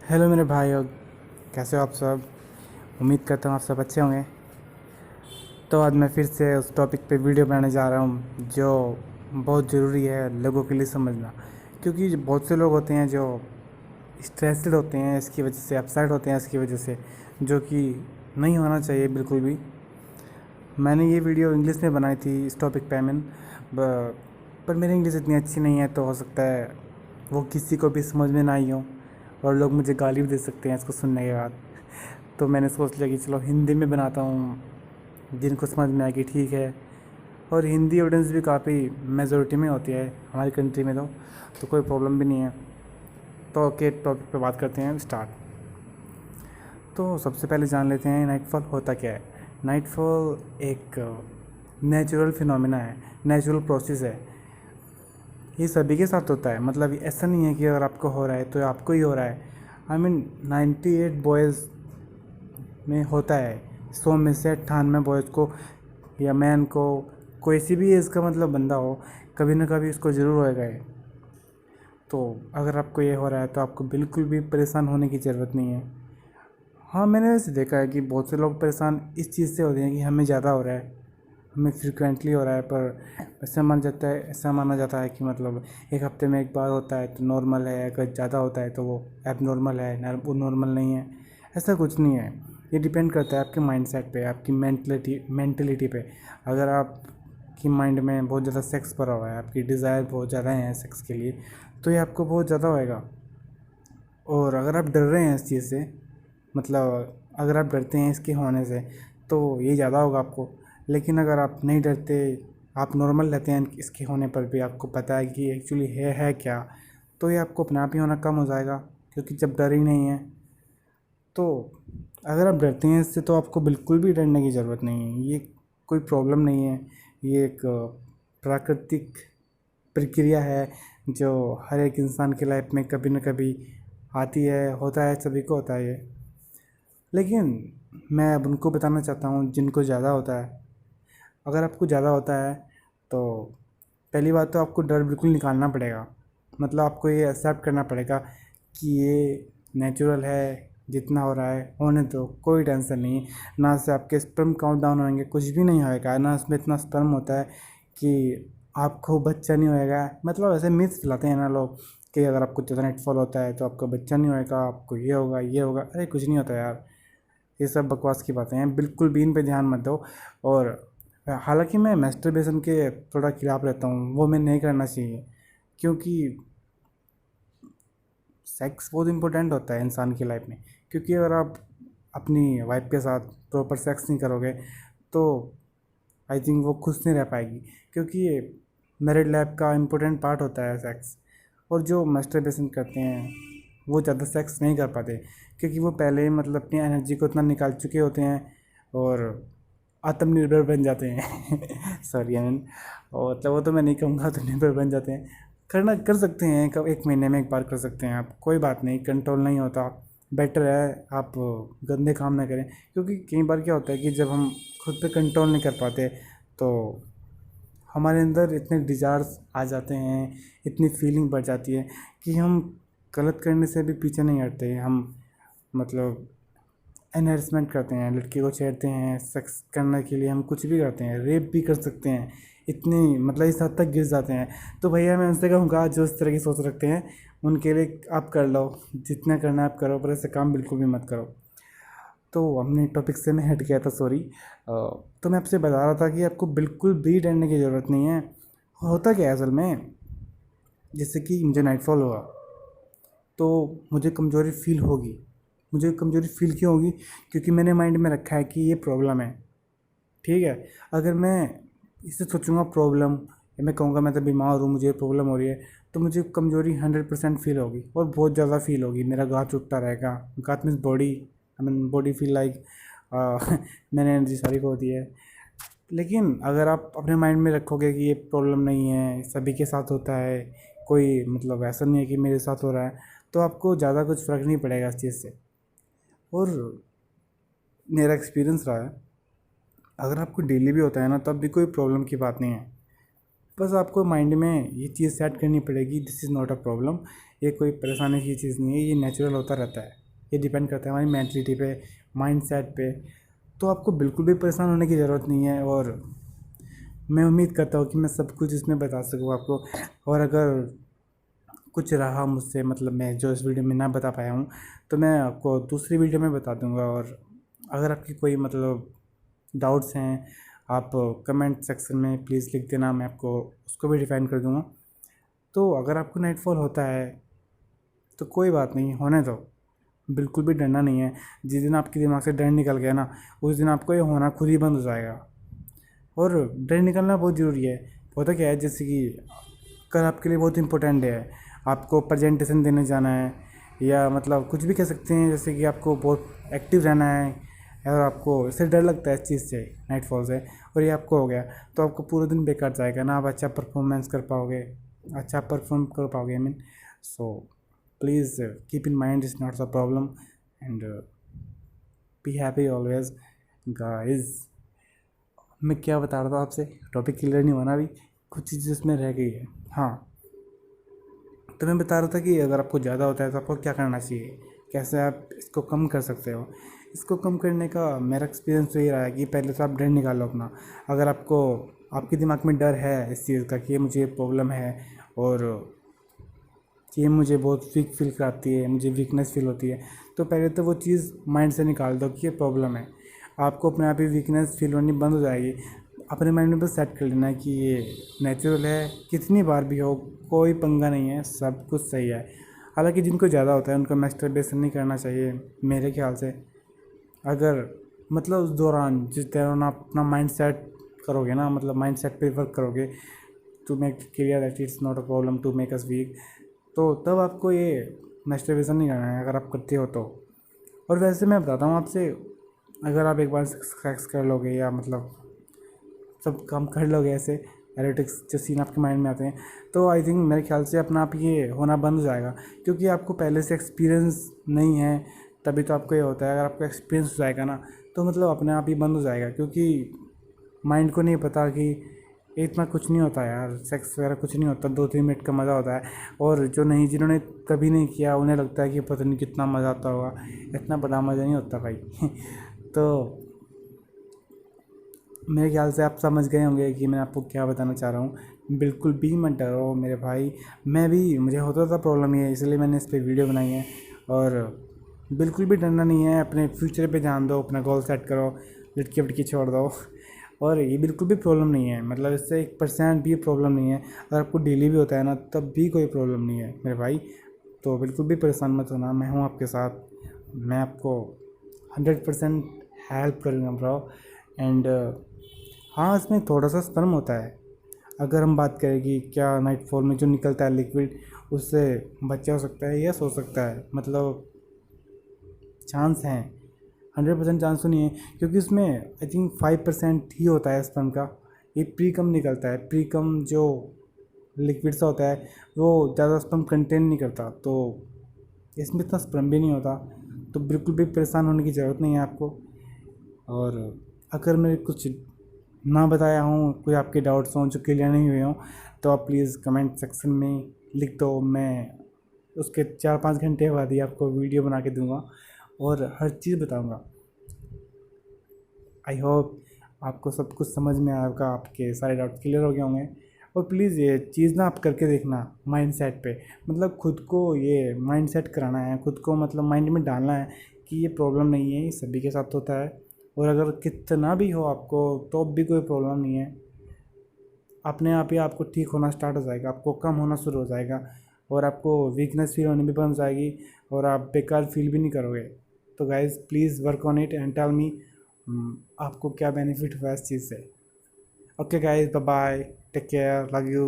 Hello मेरे भाई, और कैसे हो आप सब। उम्मीद करता हूँ आप सब अच्छे होंगे। तो आज मैं फिर से उस टॉपिक पे वीडियो बनाने जा रहा हूँ जो बहुत ज़रूरी है लोगों के लिए समझना। क्योंकि बहुत से लोग होते हैं जो स्ट्रेस्ड होते हैं, इसकी वजह से अपसेट होते हैं इसकी वजह से, जो कि नहीं होना चाहिए बिल्कुल भी। मैंने ये वीडियो इंग्लिश में बनाई थी इस टॉपिक पे पर मेरी इंग्लिश इतनी अच्छी नहीं है, तो हो सकता है वो किसी को भी समझ में ना आई हो, और लोग मुझे गाली भी दे सकते हैं इसको सुनने के बाद। तो मैंने सोच लिया कि चलो हिंदी में बनाता हूँ, जिनको समझ में आएगी ठीक है। और हिंदी ऑडियंस भी काफ़ी मेजोरिटी में होती है हमारी कंट्री में, तो कोई प्रॉब्लम भी नहीं है। तो ओके, टॉपिक पे बात करते हैं, स्टार्ट। तो सबसे पहले जान लेते हैं नाइटफॉल होता क्या है। नाइटफॉल एक नेचुरल फिनोमेना है, नेचुरल प्रोसेस है। ये सभी के साथ होता है, मतलब ऐसा नहीं है कि अगर आपको हो रहा है तो आपको ही हो रहा है। आई मीन 98 बॉयज़ में होता है, 100 में से 98 बॉयज़ को या मैन को, कोई सी भी एज का मतलब बंदा हो, कभी ना कभी इसको ज़रूर होएगा ये। तो अगर आपको ये हो रहा है तो आपको बिल्कुल भी परेशान होने की ज़रूरत नहीं है। हाँ, मैंने वैसे देखा है कि बहुत से लोग परेशान इस चीज़ से होते हैं कि हमें ज़्यादा हो रहा है, हमें फ्रिक्वेंटली हो रहा है। पर ऐसा माना जाता है कि मतलब एक हफ्ते में एक बार होता है तो नॉर्मल है, अगर ज़्यादा होता है तो वो एबनॉर्मल है, वो नॉर्मल नहीं है। ऐसा कुछ नहीं है। ये डिपेंड करता है आपके माइंडसेट पे, आपकी मेंटलिटी पे। अगर आपकी माइंड में बहुत ज़्यादा सेक्स भरा हुआ है, आपकी डिज़ायर बहुत ज़्यादा है सेक्स के लिए, तो ये आपको बहुत ज़्यादा होएगा। और अगर आप डर रहे हैं इस चीज़ से, मतलब अगर आप डरते हैं इसके होने से, तो ये ज़्यादा होगा आपको। लेकिन अगर आप नहीं डरते, आप नॉर्मल रहते हैं इसके होने पर भी, आपको पता है कि एक्चुअली है क्या, तो ये आपको अपने आप ही होना कम हो जाएगा, क्योंकि जब डर ही नहीं है। तो अगर आप डरते हैं इससे, तो आपको बिल्कुल भी डरने की ज़रूरत नहीं है। ये कोई प्रॉब्लम नहीं है। ये एक प्राकृतिक प्रक्रिया है जो हर एक इंसान की लाइफ में कभी न कभी आती है, होता है, सभी को होता है ये। लेकिन मैं अब उनको बताना चाहता हूँ जिनको ज़्यादा होता है। अगर आपको ज़्यादा होता है तो पहली बात तो आपको डर बिल्कुल निकालना पड़ेगा। मतलब आपको ये एक्सेप्ट करना पड़ेगा कि ये नेचुरल है, जितना हो रहा है होने दो, कोई टेंशन नहीं। ना से आपके स्पर्म काउंट डाउन होंगे, कुछ भी नहीं होएगा, ना उसमें इतना स्पर्म होता है कि आपको बच्चा नहीं होएगा। मतलब ऐसे मिथ्स फैलाते हैं ना लोग कि अगर आपको ज़्यादा नाइटफॉल होता है तो आपका बच्चा नहीं होएगा, आपको ये होगा ये होगा। अरे कुछ नहीं होता यार, ये सब बकवास की बातें हैं, बिल्कुल भी इन पे ध्यान मत दो। और हालांकि मैं मैस्टरबेशन के थोड़ा खिलाफ रहता हूँ, वो मैं नहीं करना चाहिए, क्योंकि सेक्स बहुत इंपॉर्टेंट होता है इंसान की लाइफ में। क्योंकि अगर आप अपनी वाइफ के साथ प्रॉपर सेक्स नहीं करोगे तो आई थिंक वो खुश नहीं रह पाएगी, क्योंकि ये मैरिड लाइफ का इम्पोर्टेंट पार्ट होता है सेक्स। और जो मास्टरबेशन करते हैं वो ज़्यादा सेक्स नहीं कर पाते, क्योंकि वो पहले ही मतलब अपनी एनर्जी को इतना निकाल चुके होते हैं और आत्मनिर्भर बन जाते हैं सॉरी आई मीन, और मतलब वो तो मैं नहीं कहूँगा, आत्मनिर्भर बन जाते हैं। करना कर सकते हैं, कब एक महीने में एक बार कर सकते हैं आप, कोई बात नहीं, कंट्रोल नहीं होता। बेटर है आप गंदे काम ना करें, क्योंकि कई बार क्या होता है कि जब हम खुद पे कंट्रोल नहीं कर पाते तो हमारे अंदर इतने डिज़ायर्स आ जाते हैं, इतनी फीलिंग बढ़ जाती है कि हम गलत करने से भी पीछे नहीं हटते। हम मतलब एनहेरसमेंट करते हैं, लड़की को छेड़ते हैं, सेक्स करने के लिए हम कुछ भी करते हैं, रेप भी कर सकते हैं, इतनी मतलब इस हद तक गिर जाते हैं। तो भैया मैं उनसे कहूँगा जो इस तरह की सोच रखते हैं, उनके लिए आप कर लो, जितना करना है आप करो, पर ऐसे काम बिल्कुल भी मत करो। तो हमने टॉपिक से मैं हट गया था, सॉरी। तो मैं आपसे बता रहा था कि आपको बिल्कुल भी डरने की ज़रूरत नहीं है। होता क्या है असल में, जैसे कि मुझे नाइटफॉल हुआ तो मुझे कमज़ोरी फील होगी। मुझे कमज़ोरी फील क्यों होगी? क्योंकि मैंने माइंड में रखा है कि ये प्रॉब्लम है, ठीक है। अगर मैं इसे सोचूंगा प्रॉब्लम, या मैं कहूँगा मैं तो बीमार हूँ, मुझे प्रॉब्लम हो रही है, तो मुझे कमज़ोरी 100% फील होगी, और बहुत ज़्यादा फील होगी। मेरा गाँठ उठता रहेगा, गाँठ means body, I mean body feel like मैंने एनर्जी सारी खो दी है। लेकिन अगर आप अपने माइंड में रखोगे कि ये प्रॉब्लम नहीं है, सभी के साथ होता है, कोई मतलब ऐसा नहीं है कि मेरे साथ हो रहा है, तो आपको ज़्यादा कुछ फ़र्क नहीं पड़ेगा इस चीज़ से। और मेरा एक्सपीरियंस रहा है, अगर आपको डेली भी होता है ना, तब भी कोई प्रॉब्लम की बात नहीं है। बस आपको माइंड में ये चीज़ सेट करनी पड़ेगी, this is not a problem. ये कोई परेशानी की चीज़ नहीं है, ये नेचुरल होता रहता है। ये डिपेंड करता है हमारी मेंटलिटी पे, माइंड सेट पे। तो आपको बिल्कुल भी परेशान होने की ज़रूरत नहीं है। और मैं उम्मीद करता हूँ कि मैं सब कुछ इसमें बता सकूँ आपको। और अगर कुछ रहा मुझसे, मतलब मैं जो इस वीडियो में ना बता पाया हूँ, तो मैं आपको दूसरी वीडियो में बता दूँगा। और अगर आपकी कोई मतलब डाउट्स हैं, आप कमेंट सेक्शन में प्लीज़ लिख देना, मैं आपको उसको भी डिफाइन कर दूँगा। तो अगर आपको नाइटफॉल होता है तो कोई बात नहीं, होने दो, बिल्कुल भी डरना नहीं है। जिस दिन आपके दिमाग से डर निकल गया ना, उस दिन आपको ये होना खुद ही बंद हो जाएगा। और डर निकलना बहुत ज़रूरी है। होता क्या है, जैसे कि कल आपके लिए बहुत इंपॉर्टेंट है, आपको प्रेजेंटेशन देने जाना है, या मतलब कुछ भी कह सकते हैं, जैसे कि आपको बहुत एक्टिव रहना है और आपको इससे डर लगता है इस चीज़ से, नाइटफॉल से, और ये आपको हो गया, तो आपको पूरा दिन बेकार जाएगा ना, आप अच्छा परफॉर्मेंस कर पाओगे, अच्छा परफॉर्म कर पाओगे, I mean. So please keep in mind, is not a problem, and be happy always guys. मैं क्या बता रहा था आपसे, टॉपिक क्लियर नहीं होना अभी, कुछ चीज़ इसमें रह गई है। हाँ, तो मैं बता रहा था कि अगर आपको ज़्यादा होता है तो आपको क्या करना चाहिए, कैसे आप इसको कम कर सकते हो। इसको कम करने का मेरा एक्सपीरियंस तो ये रहा है कि पहले तो आप डर निकालो अपना। अगर आपको, आपके दिमाग में डर है इस चीज़ का कि ये मुझे प्रॉब्लम है और ये मुझे बहुत वीक फील कराती है, मुझे वीकनेस फील होती है, तो पहले तो वो चीज़ माइंड से निकाल दो कि ये प्रॉब्लम है। आपको अपने आप ही वीकनेस फील होनी बंद हो जाएगी। अपने माइंड में बस सेट कर लेना है कि ये नेचुरल है, कितनी बार भी हो, कोई पंगा नहीं है, सब कुछ सही है। हालांकि जिनको ज़्यादा होता है उनको मैस्टरबेशन नहीं करना चाहिए मेरे ख्याल से। अगर मतलब उस दौरान जिस दौरान आप अपना माइंड सेट करोगे ना, मतलब माइंड सेट पे वर्क करोगे to make clear that it's not a problem to make us weak, तो तब आपको ये मैस्टरबेशन नहीं करना है, अगर आप करते हो तो। और वैसे मैं बताता हूँ आपसे, अगर आप एक बार सेक्स कर लोगे, या मतलब सब काम कर लोगे ऐसे एरोटिक्स जो सीन आपके माइंड में आते हैं, तो आई थिंक मेरे ख्याल से अपना आप ये होना बंद हो जाएगा। क्योंकि आपको पहले से एक्सपीरियंस नहीं है, तभी तो आपको ये होता है। अगर आपको एक्सपीरियंस हो जाएगा ना, तो मतलब अपने आप ही बंद हो जाएगा। क्योंकि माइंड को नहीं पता कि इतना कुछ नहीं होता यार, सेक्स वगैरह कुछ नहीं होता, 2-3 मिनट का मज़ा होता है। और जो नहीं, जिन्होंने कभी नहीं किया, उन्हें लगता है कि पता नहीं कितना मज़ा आता होगा, इतना बड़ा मज़ा नहीं होता भाई। तो मेरे ख्याल से आप समझ गए होंगे कि मैं आपको क्या बताना चाह रहा हूँ। बिल्कुल भी मत डरो मेरे भाई, मैं भी, मुझे होता था प्रॉब्लम ये, इसलिए मैंने इस पर वीडियो बनाई है। और बिल्कुल भी डरना नहीं है, अपने फ्यूचर पे ध्यान दो, अपना गोल सेट करो, लड़की वड़की छोड़ दो। और ये बिल्कुल भी प्रॉब्लम नहीं है, मतलब इससे 1% भी प्रॉब्लम नहीं है। अगर आपको डेली भी होता है ना, तब भी कोई प्रॉब्लम नहीं है मेरे भाई। तो बिल्कुल भी परेशान मत होना, मैं हूँ आपके साथ, मैं आपको 100% हेल्प करूँगा ब्रो। एंड हाँ, इसमें थोड़ा सा स्पर्म होता है। अगर हम बात करें कि क्या नाइटफॉल में जो निकलता है लिक्विड, उससे बच्चा हो सकता है, यस हो सकता है, मतलब चांस हैं। 100% चांस तो नहीं है, क्योंकि उसमें आई थिंक 5% ही होता है स्पर्म का। ये प्री कम निकलता है, प्री कम जो लिक्विड सा होता है वो ज़्यादा स्पर्म कंटेन नहीं करता, तो इसमें इतना स्पर्म भी नहीं होता। तो बिल्कुल भी परेशान होने की ज़रूरत नहीं है आपको। और अगर मैं कुछ ना बताया हूँ, कोई आपके डाउट्स हों जो क्लियर नहीं हुए हों, तो आप प्लीज़ कमेंट सेक्शन में लिख दो। मैं उसके 4-5 घंटे बाद ही आपको वीडियो बना के दूँगा और हर चीज़ बताऊँगा। आई होप आपको सब कुछ समझ में आएगा, आपके सारे डाउट क्लियर हो गए होंगे। और प्लीज़ ये चीज़ ना आप करके देखना माइंड सेट पे, मतलब खुद को ये माइंड सेट कराना है, खुद को मतलब माइंड में डालना है कि ये प्रॉब्लम नहीं है, ये सभी के साथ होता है। और अगर कितना भी हो आपको, तो भी कोई प्रॉब्लम नहीं है, अपने आप ही आपको ठीक होना स्टार्ट हो जाएगा, आपको कम होना शुरू हो जाएगा, और आपको वीकनेस फील होनी भी बंद हो जाएगी, और आप बेकार फील भी नहीं करोगे। तो guys please work on it and tell me आपको क्या बेनिफिट हुआ इस चीज़ से। Okay guys, bye bye, take care, love you.